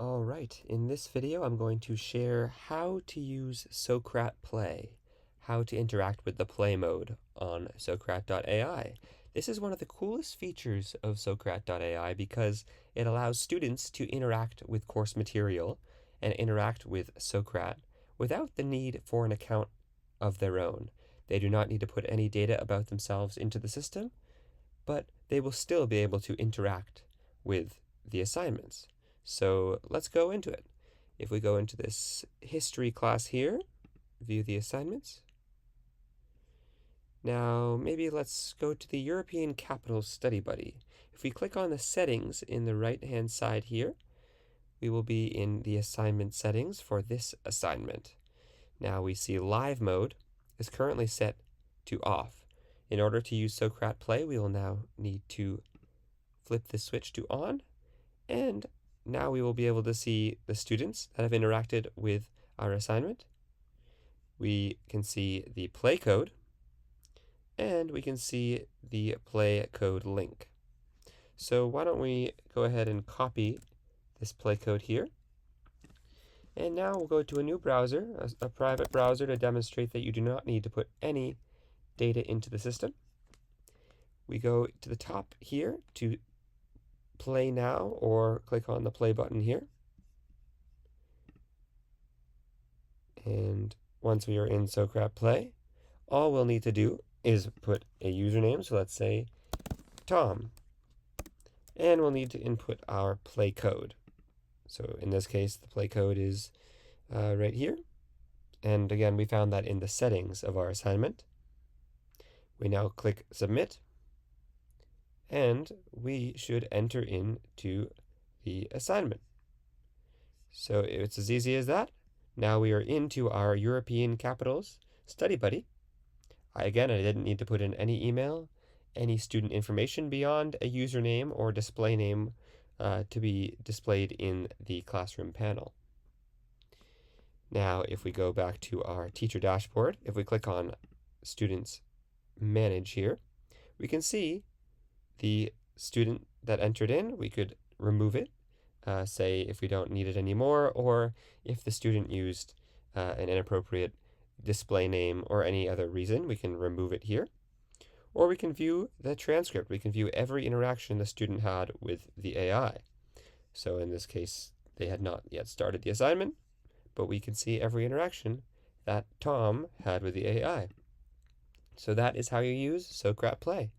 Alright, in this video I'm going to share how to use Socrat.play, how to interact with the play mode on Socrat.ai. This is one of the coolest features of Socrat.ai because it allows students to interact with course material and interact with Socrat without the need for an account of their own. They do not need to put any data about themselves into the system, but they will still be able to interact with the assignments. So let's go into it. If we go into this history class here, view the assignments. Now maybe let's go to the European Capitals Study Buddy. If we click on the settings in the right hand side here, we will be in the assignment settings for this assignment. Now we see live mode is currently set to off. In order to use Socrat.play, we will now need to flip this switch to on, and now we will be able to see the students that have interacted with our assignment. We can see the play code, and we can see the play code link. So why don't we go ahead and copy this play code here. And now we'll go to a new browser, a private browser, to demonstrate that you do not need to put any data into the system. We go to the top here to play now, or click on the play button here. And once we are in Socrat.play, all we'll need to do is put a username, so let's say Tom. And we'll need to input our play code. So in this case, the play code is right here. And again, we found that in the settings of our assignment. We now click Submit, and we should enter into the assignment. So it's as easy as that. Now we are into our European Capitals Study Buddy. Again, I didn't need to put in any email, any student information beyond a username or display name to be displayed in the classroom panel. Now, if we go back to our teacher dashboard, if we click on Students Manage here, we can see the student that entered in. We could remove it, say if we don't need it anymore, or if the student used an inappropriate display name or any other reason, we can remove it here. Or we can view the transcript. We can view every interaction the student had with the AI. So in this case, they had not yet started the assignment, but we can see every interaction that Tom had with the AI. So that is how you use Socrat.play.